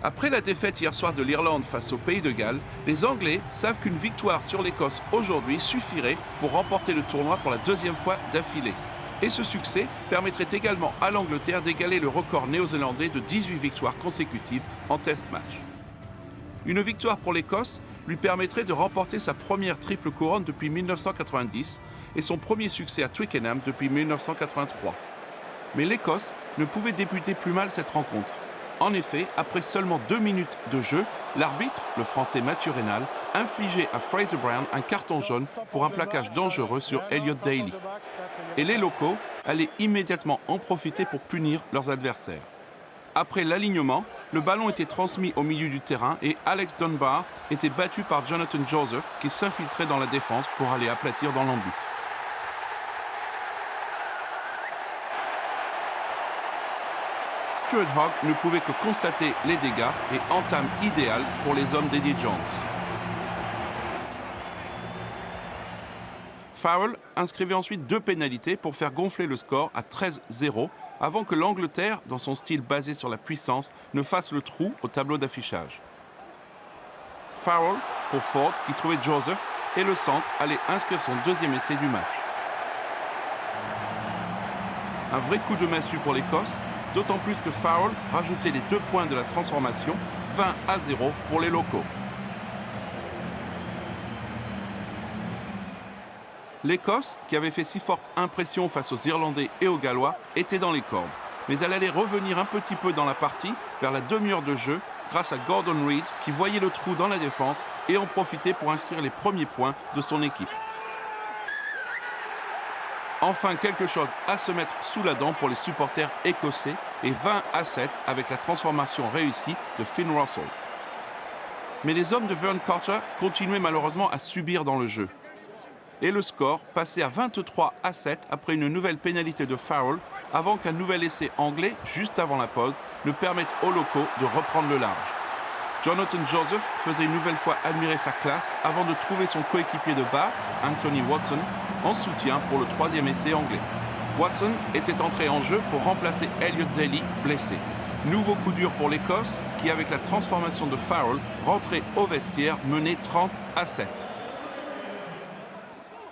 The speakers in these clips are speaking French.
Après la défaite hier soir de l'Irlande face au Pays de Galles, les Anglais savent qu'une victoire sur l'Écosse aujourd'hui suffirait pour remporter le tournoi pour la deuxième fois d'affilée. Et ce succès permettrait également à l'Angleterre d'égaler le record néo-zélandais de 18 victoires consécutives en test match. Une victoire pour l'Écosse lui permettrait de remporter sa première triple couronne depuis 1990 et son premier succès à Twickenham depuis 1983. Mais l'Écosse ne pouvait débuter plus mal cette rencontre. En effet, après seulement 2 minutes de jeu, l'arbitre, le français Mathieu Raynal, infligeait à Fraser Brown un carton jaune pour un plaquage dangereux sur Elliot Daly. Et les locaux allaient immédiatement en profiter pour punir leurs adversaires. Après l'alignement, le ballon était transmis au milieu du terrain et Alex Dunbar était battu par Jonathan Joseph qui s'infiltrait dans la défense pour aller aplatir dans l'embut. Stuart Hogg ne pouvait que constater les dégâts et entame idéale pour les hommes d'Eddie Jones. Farrell inscrivait ensuite 2 pénalités pour faire gonfler le score à 13-0 avant que l'Angleterre, dans son style basé sur la puissance, ne fasse le trou au tableau d'affichage. Farrell pour Ford qui trouvait Joseph et le centre allait inscrire son 2e essai du match. Un vrai coup de massue pour l'Écosse, d'autant plus que Farrell rajoutait les 2 points de la transformation, 20-0 pour les locaux. L'Écosse, qui avait fait si forte impression face aux Irlandais et aux Gallois, était dans les cordes. Mais elle allait revenir un petit peu dans la partie, vers la demi-heure de jeu, grâce à Gordon Reid, qui voyait le trou dans la défense et en profitait pour inscrire les premiers points de son équipe. Enfin, quelque chose à se mettre sous la dent pour les supporters écossais et 20-7 avec la transformation réussie de Finn Russell. Mais les hommes de Vern Carter continuaient malheureusement à subir dans le jeu. Et le score passait à 23-7 après une nouvelle pénalité de Farrell avant qu'un nouvel essai anglais, juste avant la pause, ne permette aux locaux de reprendre le large. Jonathan Joseph faisait une nouvelle fois admirer sa classe avant de trouver son coéquipier de Bath, Anthony Watson, en soutien pour le 3e essai anglais. Watson était entré en jeu pour remplacer Elliot Daly, blessé. Nouveau coup dur pour l'Écosse, qui avec la transformation de Farrell, rentrait au vestiaire, menait 30-7.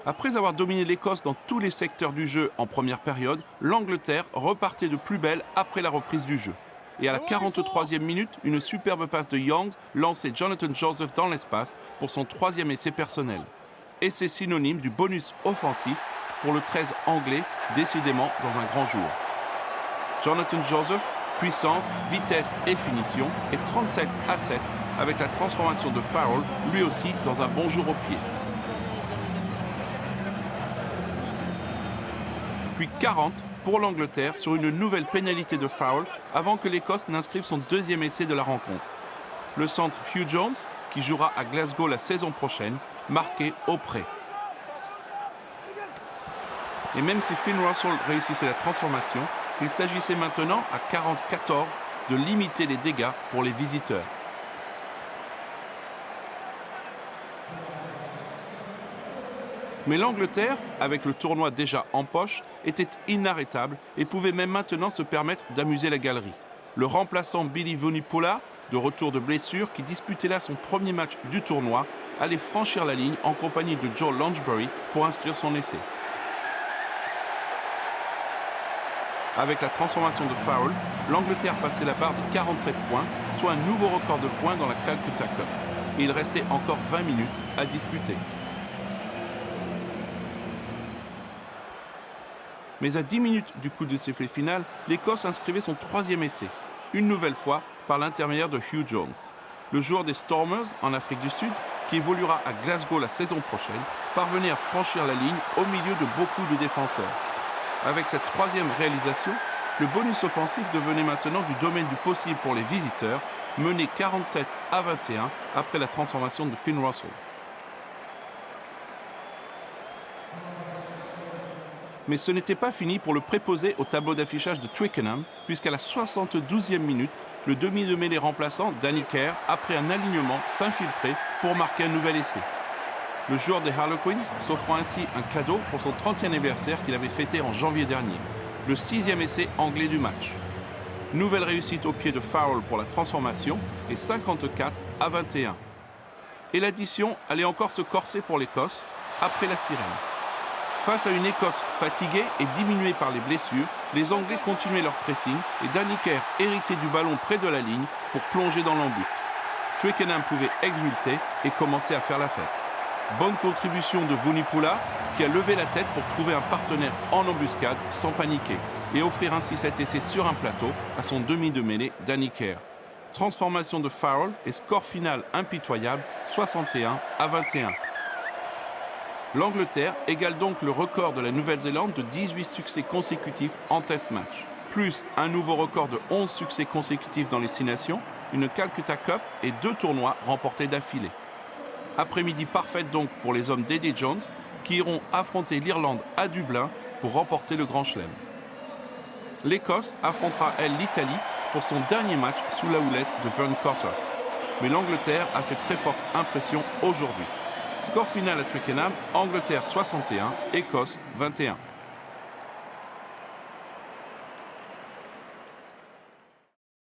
Après avoir dominé l'Écosse dans tous les secteurs du jeu en première période, l'Angleterre repartait de plus belle après la reprise du jeu. Et à la 43e minute, une superbe passe de Youngs lançait Jonathan Joseph dans l'espace pour son 3e essai personnel. Et c'est synonyme du bonus offensif pour le 13 anglais, décidément dans un grand jour. Jonathan Joseph, puissance, vitesse et finition, et 37-7 avec la transformation de Farrell, lui aussi dans un bon jour au pied. Puis 40 pour l'Angleterre sur une nouvelle pénalité de Farrell avant que l'Écosse n'inscrive son 2e essai de la rencontre. Le centre Hugh Jones, qui jouera à Glasgow la saison prochaine, marqué au près. Et même si Finn Russell réussissait la transformation, il s'agissait maintenant à 40-14 de limiter les dégâts pour les visiteurs. Mais l'Angleterre, avec le tournoi déjà en poche, était inarrêtable et pouvait même maintenant se permettre d'amuser la galerie. Le remplaçant Billy Vunipola, de retour de blessure, qui disputait là son premier match du tournoi, allait franchir la ligne en compagnie de Joe Lansbury pour inscrire son essai. Avec la transformation de Farrell, l'Angleterre passait la barre de 47 points, soit un nouveau record de points dans la Calcutta Cup. Et il restait encore 20 minutes à disputer. Mais à 10 minutes du coup de sifflet final, l'Écosse inscrivait son 3e essai, une nouvelle fois par l'intermédiaire de Hugh Jones. Le joueur des Stormers en Afrique du Sud, qui évoluera à Glasgow la saison prochaine, parvenait à franchir la ligne au milieu de beaucoup de défenseurs. Avec cette 3e réalisation, le bonus offensif devenait maintenant du domaine du possible pour les visiteurs, mené 47-21 après la transformation de Finn Russell. Mais ce n'était pas fini pour le préposé au tableau d'affichage de Twickenham, puisqu'à la 72e minute, le demi de mêlée remplaçant, Danny Kerr, après un alignement, s'infiltrait pour marquer un nouvel essai. Le joueur des Harlequins s'offrant ainsi un cadeau pour son 30e anniversaire qu'il avait fêté en janvier dernier, le 6e essai anglais du match. Nouvelle réussite au pied de Farrell pour la transformation et 54-21. Et l'addition allait encore se corser pour l'Écosse après la sirène. Face à une Écosse fatiguée et diminuée par les blessures, les Anglais continuaient leur pressing et Danny Care héritait du ballon près de la ligne pour plonger dans l'embut. Twickenham pouvait exulter et commencer à faire la fête. Bonne contribution de Vunipola qui a levé la tête pour trouver un partenaire en embuscade sans paniquer et offrir ainsi cet essai sur un plateau à son demi de mêlée Danny Care. Transformation de Farrell et score final impitoyable 61-21. L'Angleterre égale donc le record de la Nouvelle-Zélande de 18 succès consécutifs en test match, plus un nouveau record de 11 succès consécutifs dans les 6 nations, une Calcutta Cup et 2 tournois remportés d'affilée. Après-midi parfaite donc pour les hommes d'Eddie Jones qui iront affronter l'Irlande à Dublin pour remporter le Grand Chelem. L'Écosse affrontera, elle, l'Italie pour son dernier match sous la houlette de Vern Cotter. Mais l'Angleterre a fait très forte impression aujourd'hui. Score final à Twickenham, Angleterre 61, Écosse 21.